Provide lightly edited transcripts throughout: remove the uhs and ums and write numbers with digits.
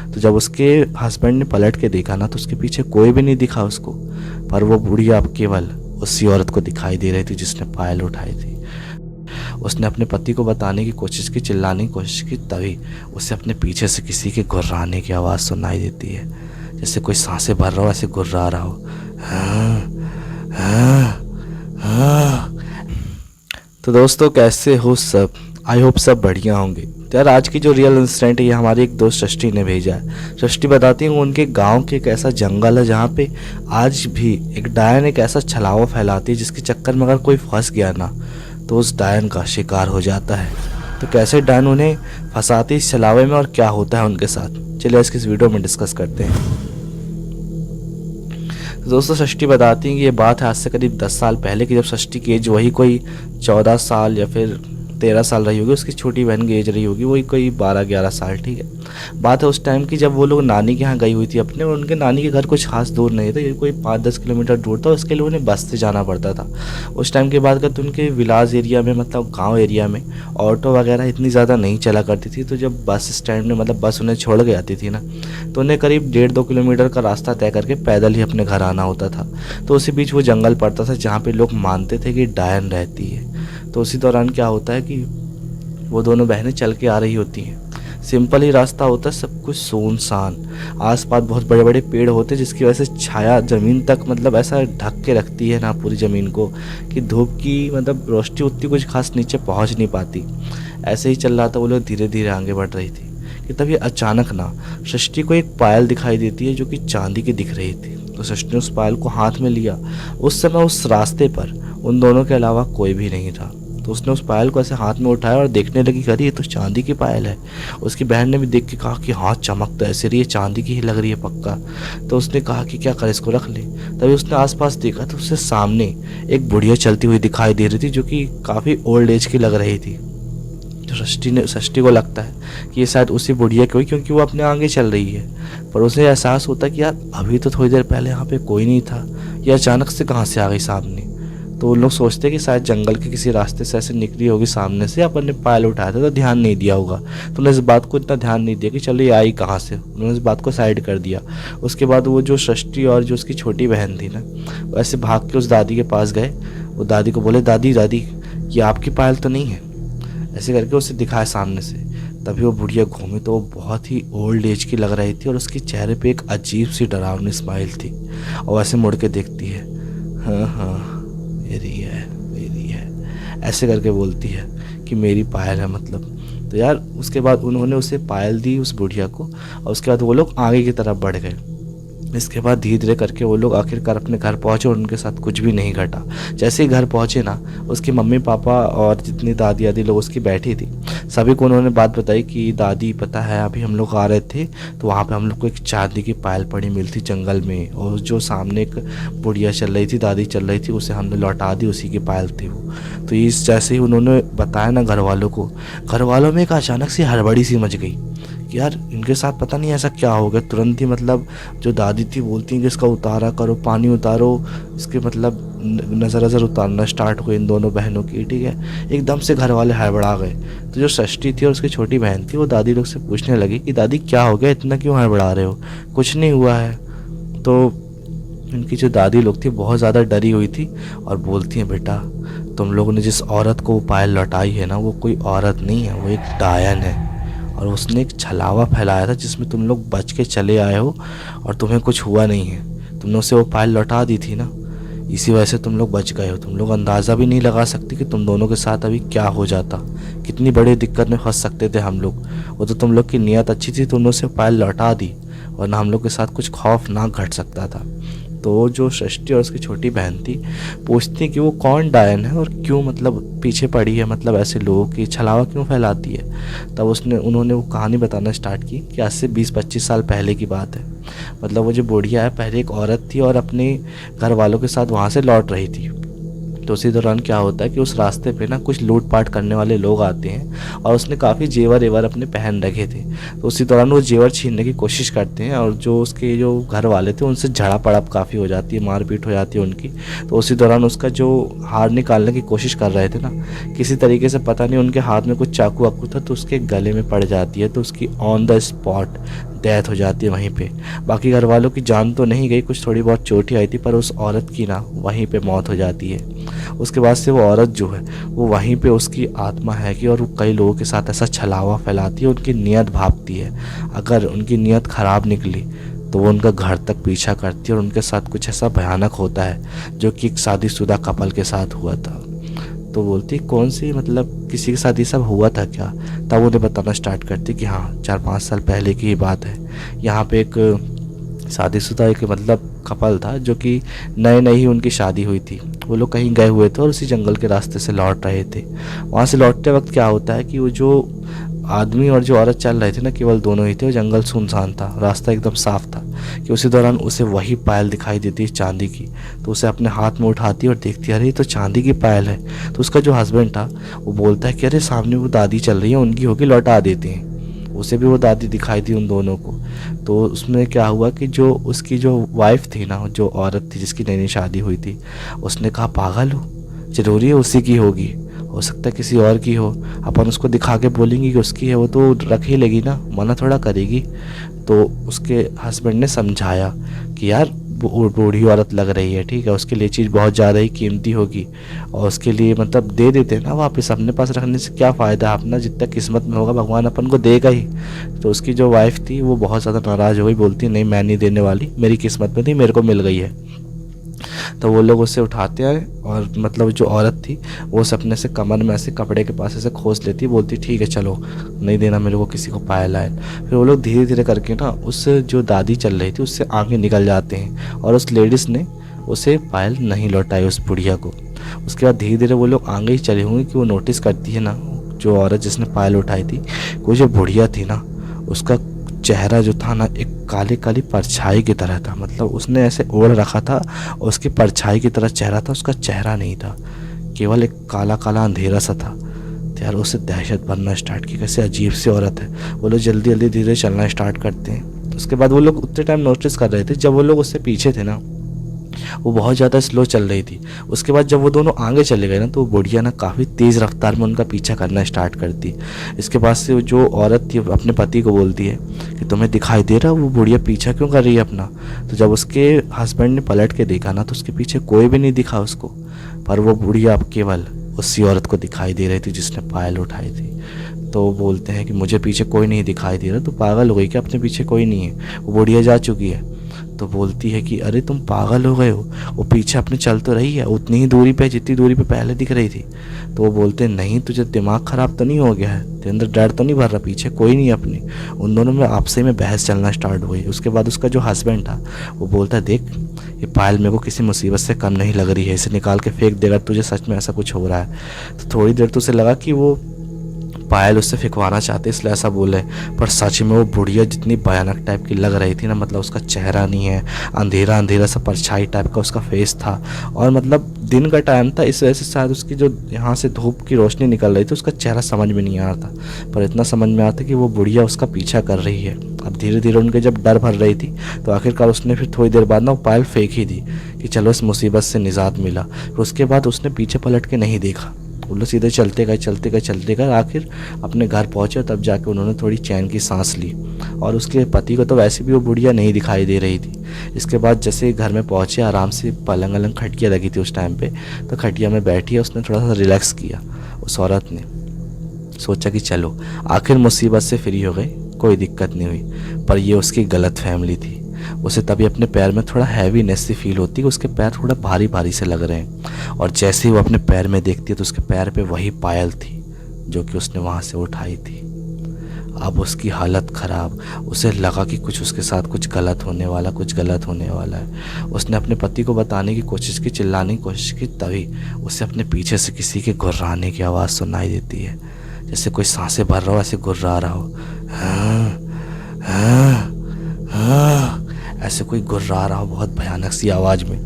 तो जब उसके हस्बैंड ने पलट के देखा ना, तो उसके पीछे कोई भी नहीं दिखा उसको, पर वो बुढ़िया अब केवल उसी औरत को दिखाई दे रही थी जिसने पायल उठाई थी। उसने अपने पति को बताने की कोशिश की, चिल्लाने की कोशिश की, तभी उसे अपने पीछे से किसी के गुर्राने की आवाज़ सुनाई देती है, जैसे कोई सांसें भर रहा हो, ऐसे गुर्रा रहा हो। हाँ, हाँ, हाँ। तो दोस्तों, कैसे हो सब? आई होप सब बढ़िया होंगे। तो यार, आज की जो रियल इंसिडेंट है ये हमारी एक दोस्त सृष्टि ने भेजा है। सृष्टि बताती हूँ, उनके गांव के एक ऐसा जंगल है जहाँ पे आज भी एक डायन एक ऐसा छलावा फैलाती है जिसके चक्कर में अगर कोई फंस गया ना, तो उस डायन का शिकार हो जाता है। तो कैसे डायन उन्हें फंसाती इस छलावे में और क्या होता है उनके साथ, चलिए इसकी इस वीडियो में डिस्कस करते हैं। तो दोस्तों, सृष्टि बताती हैं कि ये बात है आज से करीब 10 साल पहले की, जब सृष्टि की एज वही कोई 14 साल या फिर 13 साल रही होगी। उसकी छोटी बहन की एज रही होगी वही कोई 12-11 साल। ठीक है, बात है उस टाइम की जब वो लोग नानी के यहाँ गई हुई थी अपने, और उनके नानी के घर कुछ खास दूर नहीं था, ये कोई 5-10 किलोमीटर दूर था। उसके लिए उन्हें बस से जाना पड़ता था। उस टाइम की बात करते उनके विलाज एरिया में, मतलब गाँव एरिया में ऑटो वगैरह इतनी ज़्यादा नहीं चला करती थी। तो जब बस स्टैंड में मतलब बस उन्हें छोड़ के आती थी ना, तो उन्हें करीब 1.5-2 किलोमीटर का रास्ता तय करके पैदल ही अपने घर आना होता था। तो उसी बीच वो जंगल पड़ता था जहाँ पे लोग मानते थे कि डायन रहती है। तो उसी दौरान क्या होता है कि वो दोनों बहनें चल के आ रही होती हैं। सिंपल ही रास्ता होता है, सब कुछ सुनसान, आसपास बहुत बड़े बड़े पेड़ होते हैं जिसकी वजह से छाया ज़मीन तक मतलब ऐसा ढक के रखती है ना पूरी ज़मीन को, कि धूप की मतलब रोशनी उतनी कुछ खास नीचे पहुंच नहीं पाती। ऐसे ही चल रहा था, वो लोग धीरे धीरे आगे बढ़ रही थी कि तभी अचानक ना सृष्टि को एक पायल दिखाई देती है जो कि चांदी की दिख रही थी। तो सृष्टि ने उस पायल को हाथ में लिया। उस समय उस रास्ते पर उन दोनों के अलावा कोई भी नहीं था। तो उसने उस पायल को ऐसे हाथ में उठाया और देखने लगी, अरे ये तो चांदी की पायल है। उसकी बहन ने भी देख के कहा कि हाँ, चमक तो ऐसे रही है, चांदी की ही लग रही है पक्का। तो उसने कहा कि क्या करे, इसको रख ले। तभी उसने आसपास देखा तो उससे सामने एक बुढ़िया चलती हुई दिखाई दे रही थी जो कि काफ़ी ओल्ड एज की लग रही थी। तो सृष्टि को लगता है कि ये शायद उसी बुढ़िया की हुई, क्योंकि वो अपने आगे चल रही है। पर उसे एहसास होता है कि यार अभी तो थोड़ी देर पहले यहाँ पे कोई नहीं था, ये अचानक से कहाँ से आ गई सामने। तो उन लोग सोचते कि शायद जंगल के किसी रास्ते से ऐसे निकली होगी सामने से, अपन ने पायल उठाया था तो ध्यान नहीं दिया होगा। तो उन्होंने इस बात को इतना ध्यान नहीं दिया कि चलो ये आई कहाँ से, उन्होंने इस बात को साइड कर दिया। उसके बाद वो जो सृष्टि और जो उसकी छोटी बहन थी ना, वो ऐसे भाग के उस दादी के पास गए। वो दादी को बोले, दादी दादी ये आपकी पायल तो नहीं है, ऐसे करके उसे दिखाया सामने से। तभी वो बुढ़िया घूमी तो वो बहुत ही ओल्ड एज की लग रही थी और उसके चेहरे पे एक अजीब सी डरावनी स्माइल थी। और ऐसे मुड़ के देखती है, हाँ हाँ मेरी है, ऐसे करके बोलती है कि मेरी पायल है मतलब। तो यार उसके बाद उन्होंने उसे पायल दी उस बुढ़िया को, और उसके बाद वो लोग आगे की तरफ बढ़ गए। इसके बाद धीरे धीरे करके वो लोग आखिरकार अपने घर पहुंचे और उनके साथ कुछ भी नहीं घटा। जैसे ही घर पहुंचे ना, उसकी मम्मी पापा और जितनी दादी आदि लोग उसकी बैठी थी, सभी को उन्होंने बात बताई कि दादी पता है अभी हम लोग आ रहे थे तो वहाँ पे हम लोग को एक चांदी की पायल पड़ी मिली थी जंगल में, और जो सामने एक बुढ़िया चल रही थी, दादी चल रही थी, उसे हमने लौटा दी, उसी की पायल थी वो। तो इस जैसे ही उन्होंने बताया ना घर वालों को, घर वालों में एक अचानक से हड़बड़ी सी मच गई कि यार इनके साथ पता नहीं ऐसा क्या हो गया। तुरंत ही मतलब जो दादी थी बोलती हैं कि इसका उतारा करो, पानी उतारो, इसके मतलब नज़र उतारना स्टार्ट हुए इन दोनों बहनों की। ठीक है, एकदम से घर वाले हड़बड़ा गए। तो जो सृष्टि थी और उसकी छोटी बहन थी वो दादी लोग से पूछने लगी कि दादी क्या हो गया, इतना क्यों हड़बड़ा रहे हो, कुछ नहीं हुआ है। तो इनकी जो दादी लोग थी बहुत ज़्यादा डरी हुई थी और बोलती हैं, बेटा तुम लोगों ने जिस औरत को वो पायल लौटाई है ना, वो कोई औरत नहीं है, वो एक डायन है, और उसने एक छलावा फैलाया था जिसमें तुम लोग बच के चले आए हो और तुम्हें कुछ हुआ नहीं है। तुमने उसे वो पायल लौटा दी थी ना, इसी वजह से तुम लोग बच गए हो। तुम लोग अंदाज़ा भी नहीं लगा सकते कि तुम दोनों के साथ अभी क्या हो जाता, कितनी बड़ी दिक्कत में फंस सकते थे हम लोग। वो तो तुम लोग की नीयत अच्छी थी, तुमने उसे पायल लौटा दी, वरना हम लोग के साथ कुछ खौफनाक घट सकता था। तो जो सृष्टि और उसकी छोटी बहन थी पूछती कि वो कौन डायन है और क्यों मतलब पीछे पड़ी है, मतलब ऐसे लोगों की छलावा क्यों फैलाती है। तब उन्होंने वो कहानी बताना स्टार्ट की कि आज से 20-25 साल पहले की बात है। मतलब वो जो बुढ़िया है पहले एक औरत थी और अपने घर वालों के साथ वहाँ से लौट रही थी। तो उसी दौरान क्या होता है कि उस रास्ते पे ना कुछ लूटपाट करने वाले लोग आते हैं और उसने काफ़ी जेवर एवर अपने पहन रखे थे। तो उसी दौरान वो जेवर छीनने की कोशिश करते हैं और जो उसके जो घर वाले थे उनसे झड़ा पड़प काफ़ी हो जाती है, मारपीट हो जाती है उनकी। तो उसी दौरान उसका जो हार निकालने की कोशिश कर रहे थे ना, किसी तरीके से पता नहीं उनके हाथ में कुछ चाकू वाकू था तो उसके गले में पड़ जाती है। तो उसकी ऑन द स्पॉट डेथ हो जाती है वहीं पे। बाकी घर वालों की जान तो नहीं गई, कुछ थोड़ी बहुत चोट ही आई थी, पर उस औरत की ना वहीं पे मौत हो जाती है। उसके बाद से वो औरत जो है वो वहीं पे उसकी आत्मा है कि, और वो कई लोगों के साथ ऐसा छलावा फैलाती है, उनकी नीयत भापती है। अगर उनकी नीयत ख़राब निकली तो वो उनका घर तक पीछा करती है, और उनके साथ कुछ ऐसा भयानक होता है जो कि एक शादीशुदा कपल के साथ हुआ था। तो बोलती कौन सी, मतलब किसी के साथ ये सब हुआ था क्या? तब उन्हें बताना स्टार्ट करती कि हाँ 4-5 साल पहले की ही बात है। यहाँ पे एक शादीशुदा एक मतलब कपल था जो कि नए नए ही उनकी शादी हुई थी। वो लोग कहीं गए हुए थे और उसी जंगल के रास्ते से लौट रहे थे। वहाँ से लौटते वक्त क्या होता है कि वो जो आदमी और जो औरत चल रहे थे ना, केवल दोनों ही थे। वो जंगल सुनसान था, रास्ता एकदम साफ था। कि उसी दौरान उसे वही पायल दिखाई देती है चांदी की। तो उसे अपने हाथ में उठाती है और देखती है, अरे ये तो चांदी की पायल है। तो उसका जो हस्बैंड था वो बोलता है कि अरे सामने वो दादी चल रही है, उनकी होगी, लौटा देते हैं। उसे भी वो दादी दिखाई दी उन दोनों को। तो उसमें क्या हुआ कि जो उसकी जो वाइफ थी ना, जो औरत थी जिसकी नई नई शादी हुई थी, उसने कहा पागल हो, ज़रूरी है उसी की होगी, हो सकता है किसी और की हो। अपन उसको दिखा के बोलेंगे कि उसकी है, वो तो रख ही लेगी ना, मना थोड़ा करेगी। तो उसके हस्बैंड ने समझाया कि यार वो बूढ़ी औरत लग रही है, ठीक है, उसके लिए चीज़ बहुत ज़्यादा ही कीमती होगी, और उसके लिए मतलब दे देते हैं ना वापस, अपने पास रखने से क्या फ़ायदा, अपना जितना किस्मत में होगा भगवान अपन को देगा ही। तो उसकी जो वाइफ थी वो बहुत ज़्यादा नाराज़ हो गई, बोलती नहीं मैं नहीं देने वाली, मेरी किस्मत में थी, मेरे को मिल गई है। तो वो लोग उसे उठाते आए, और मतलब जो औरत थी वो सपने से कमर में ऐसे कपड़े के पास ऐसे खोस लेती, बोलती ठीक है चलो, नहीं देना मेरे को किसी को पायल आयल। फिर वो लोग धीरे धीरे करके ना उस जो दादी चल रही थी उससे आगे निकल जाते हैं, और उस लेडीज़ ने उसे पायल नहीं लौटाई उस बुढ़िया को। उसके बाद धीरे धीरे वो लोग आगे ही चले होंगे कि वो नोटिस करती है ना, जो औरत जिसने पायल उठाई थी, वो जो बुढ़िया थी ना, उसका चेहरा जो था ना एक काली काली परछाई की तरह था। मतलब उसने ऐसे ओढ़ रखा था और उसकी परछाई की तरह चेहरा था, उसका चेहरा नहीं था, केवल एक काला काला अंधेरा सा था। तो यार उससे दहशत बनना स्टार्ट की, कैसे अजीब सी औरत है। वो लोग जल्दी जल्दी धीरे चलना स्टार्ट करते हैं। उसके बाद वो लोग उतने टाइम नोटिस कर रहे थे, जब वो लोग उससे पीछे थे ना वो बहुत ज़्यादा स्लो चल रही थी। उसके बाद जब वो दोनों आगे चले गए ना, तो वो बुढ़िया ना काफ़ी तेज़ रफ्तार में उनका पीछा करना स्टार्ट करती। इसके बाद से जो औरत थी अपने पति को बोलती है कि तुम्हें दिखाई दे रहा वो बुढ़िया पीछा क्यों कर रही है अपना। तो जब उसके हस्बैंड ने पलट के देखा ना, तो उसके पीछे कोई भी नहीं दिखा उसको, पर वो बुढ़िया अब केवल उसी औरत को दिखाई दे रही थी जिसने पायल उठाई थी। तो बोलते हैं कि मुझे पीछे कोई नहीं दिखाई दे रहा। तो पागल हो गई कि अपने पीछे कोई नहीं है, वो बुढ़िया जा चुकी है। तो बोलती है कि अरे तुम पागल हो गए हो, वो पीछे अपने चल तो रही है उतनी ही दूरी पे जितनी दूरी पे पहले दिख रही थी। तो वो बोलते हैं नहीं तुझे दिमाग ख़राब तो नहीं हो गया है, तेरे अंदर डर तो नहीं भर रहा, पीछे कोई नहीं अपनी। उन दोनों में आपसे में बहस चलना स्टार्ट हो गई। उसके बाद उसका जो हस्बैंड था वो बोलता है देख ये पायल मेरे को किसी मुसीबत से कम नहीं लग रही है, इसे निकाल के फेंक देगा तुझे सच में ऐसा कुछ हो रहा है। तो थोड़ी देर तो उसे लगा कि वो पायल उससे फेंकवाना चाहते इसलिए ऐसा बोले, पर सच में वो बुढ़िया जितनी भयानक टाइप की लग रही थी ना, मतलब उसका चेहरा नहीं है, अंधेरा अंधेरा सा परछाई टाइप का उसका फेस था। और मतलब दिन का टाइम था, इस वजह से शायद उसकी जो यहाँ से धूप की रोशनी निकल रही थी उसका चेहरा समझ में नहीं आ रहा था, पर इतना समझ में आता कि वो बुढ़िया उसका पीछा कर रही है। अब धीरे धीरे उनके जब डर भर रही थी तो आखिरकार उसने फिर थोड़ी देर बाद ना वो पायल फेंक ही दी कि चलो इस मुसीबत से निजात मिला। फिर उसके बाद उसने पीछे पलट के नहीं देखा, वो लोग सीधे चलते गए चलते गए चलते गए, आखिर अपने घर पहुँचे, तब जाके उन्होंने थोड़ी चैन की सांस ली। और उसके पति को तो वैसे भी वो बुढ़िया नहीं दिखाई दे रही थी। इसके बाद जैसे घर में पहुँचे, आराम से पलंग अलंग खटिया लगी थी उस टाइम पे, तो खटिया में बैठी है, उसने थोड़ा सा रिलैक्स किया। उस औरत ने सोचा कि चलो आखिर मुसीबत से फ्री हो गई, कोई दिक्कत नहीं हुई। पर ये उसकी गलत फैमिली थी। उसे तभी अपने पैर में थोड़ा हैवीनेस सी फील होती है, उसके पैर थोड़ा भारी भारी से लग रहे हैं। और जैसे ही वो अपने पैर में देखती है तो उसके पैर पे वही पायल थी जो कि उसने वहाँ से उठाई थी। अब उसकी हालत ख़राब, उसे लगा कि कुछ उसके साथ कुछ गलत होने वाला है। उसने अपने पति को बताने की कोशिश की, चिल्लाने की कोशिश की, तभी उसे अपने पीछे से किसी के गुर्राने की आवाज़ सुनाई देती है, जैसे कोई सांसें भर रहा हो, ऐसे गुर्रा रहा हो, हाँ, ऐसे कोई गुर्रा रहा हो बहुत भयानक सी आवाज़ में।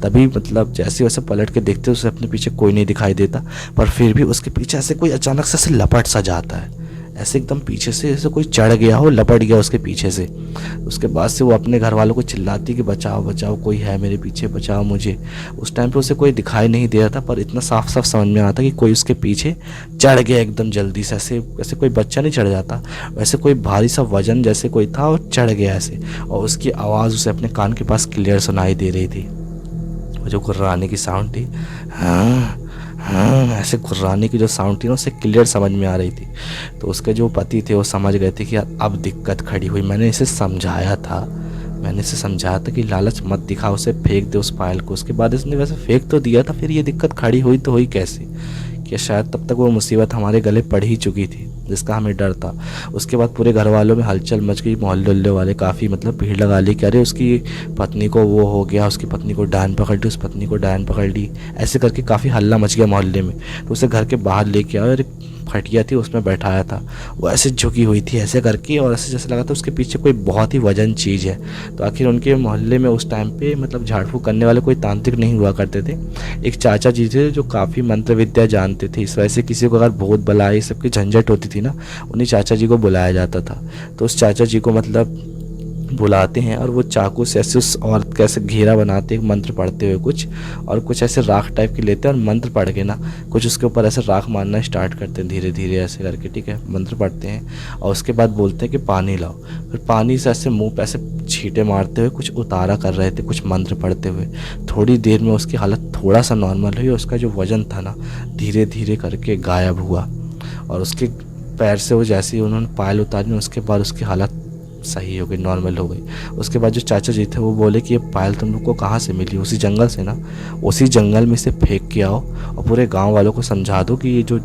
तभी मतलब जैसे वैसे पलट के देखते उसे अपने पीछे कोई नहीं दिखाई देता, पर फिर भी उसके पीछे ऐसे कोई अचानक से लपट सा जाता है, ऐसे एकदम पीछे से जैसे कोई चढ़ गया हो, लपट गया उसके पीछे से। उसके बाद से वो अपने घर वालों को चिल्लाती कि बचाओ बचाओ, कोई है मेरे पीछे, बचाओ मुझे। उस टाइम पे उसे कोई दिखाई नहीं दे रहा था, पर इतना साफ साफ समझ में आता कि कोई उसके पीछे चढ़ गया एकदम जल्दी से। ऐसे ऐसे कोई बच्चा नहीं चढ़ जाता, वैसे कोई भारी सा वजन जैसे कोई था और चढ़ गया ऐसे। और उसकी आवाज़ उसे अपने कान के पास क्लियर सुनाई दे रही थी, वो जो गुर्राने की साउंड थी, हाँ हाँ, ऐसे गुर्राने की जो साउंड थी ना उसे क्लियर समझ में आ रही थी। तो उसके जो पति थे वो समझ गए थे कि यार अब दिक्कत खड़ी हुई। मैंने इसे समझाया था कि लालच मत दिखा, उसे फेंक दे उस पायल को। उसके बाद इसने वैसे फेंक तो दिया था, फिर ये दिक्कत खड़ी हुई तो हुई कैसे, कि शायद तब तक वो मुसीबत हमारे गले पड़ ही चुकी थी जिसका हमें डर था। उसके बाद पूरे घर वालों में हलचल मच गई, मोहल्ले वाले काफ़ी मतलब भीड़ लगा ली कि अरे उसकी पत्नी को वो हो गया, उसकी पत्नी को डायन पकड़ ली, उस पत्नी को डायन पकड़ ली, ऐसे करके काफ़ी हल्ला मच गया मोहल्ले में। तो उसे घर के बाहर लेके आए और एक खटिया थी उसमें बैठाया था, वो ऐसे झुकी हुई थी ऐसे करके, और ऐसे जैसे लगा था उसके पीछे कोई बहुत ही वजन चीज़ है। तो आखिर उनके मोहल्ले में उस टाइम पे मतलब झाड़ फूँक करने वाले कोई तांत्रिक नहीं हुआ करते थे। एक चाचा जी थे जो काफ़ी मंत्र विद्या जानते थे, इस वजह से किसी को अगर भूत बला ये सब की झंझट होती थी ना, उन्हीं चाचा जी को बुलाया जाता था। तो उस चाचा जी को मतलब बुलाते हैं और वो चाकू से ऐसे उस औरत का ऐसे घेरा बनाते हैं मंत्र पढ़ते हुए कुछ, और कुछ ऐसे राख टाइप की लेते हैं और मंत्र पढ़ के ना कुछ उसके ऊपर ऐसे राख मारना स्टार्ट करते हैं धीरे धीरे ऐसे करके, ठीक है। मंत्र पढ़ते हैं और उसके बाद बोलते हैं कि पानी लाओ। फिर पानी से ऐसे मुँह पे ऐसे छींटे मारते हुए कुछ उतारा कर रहे थे, कुछ मंत्र पढ़ते हुए। थोड़ी देर में उसकी हालत थोड़ा सा नॉर्मल हुई, उसका जो वज़न था ना धीरे धीरे करके गायब हुआ, और उसके पैर से वो जैसे ही उन्होंने पायल उतारी उसके बाद उसकी हालत सही हो गई, नॉर्मल हो गई। उसके बाद जो चाचा जी थे वो बोले कि ये पायल तुम लोग को कहाँ से मिली, उसी जंगल से ना, उसी जंगल में से फेंक के आओ और पूरे गांव वालों को समझा दो कि ये जो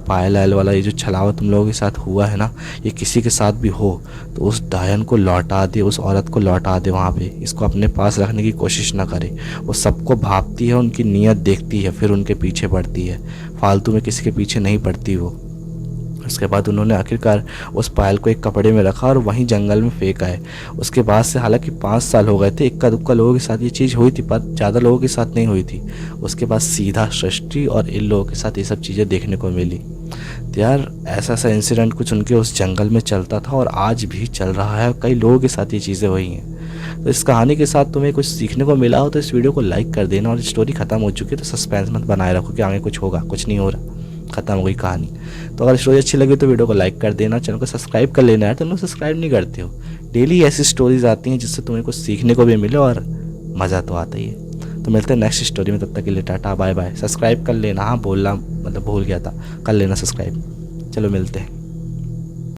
पायल आयल वाला ये जो छलावा तुम लोगों के साथ हुआ है ना, ये किसी के साथ भी हो तो उस डायन को लौटा दे, उस औरत को लौटा दे वहाँ पे, इसको अपने पास रखने की कोशिश ना करे। वो सबको भापती है, उनकी नीयत देखती है, फिर उनके पीछे पड़ती है, फालतू में किसी के पीछे नहीं पड़ती वो। उसके बाद उन्होंने आखिरकार उस पायल को एक कपड़े में रखा और वहीं जंगल में फेंका है। उसके बाद से हालांकि 5 साल हो गए थे, इक्का दुक्का लोगों के साथ ये चीज़ हुई थी पर ज़्यादा लोगों के साथ नहीं हुई थी। उसके बाद सीधा सृष्टि और इन लोगों के साथ ये सब चीज़ें देखने को मिली। तो यार ऐसा ऐसा इंसिडेंट कुछ उनके उस जंगल में चलता था और आज भी चल रहा है, कई लोगों के साथ ये चीज़ें हुई हैं। तो इस कहानी के साथ तुम्हें कुछ सीखने को मिला हो तो इस वीडियो को लाइक कर देना, और स्टोरी ख़त्म हो चुकी है तो सस्पेंस मत बनाए रखो कि आगे कुछ होगा, कुछ नहीं हो रहा, ख़त्म हो गई कहानी। तो अगर स्टोरी अच्छी लगी तो वीडियो को लाइक कर देना, चैनल को सब्सक्राइब कर लेना यार, तुम लोग सब्सक्राइब नहीं करते हो। डेली ऐसी स्टोरीज आती हैं जिससे तुम्हें कुछ सीखने को भी मिले और मज़ा तो आता ही है। तो मिलते हैं नेक्स्ट स्टोरी में, तब तक के लिए टाटा बाय बाय। सब्सक्राइब कर लेना, हाँ बोलना मतलब भूल गया था, कर लेना सब्सक्राइब। चलो मिलते हैं।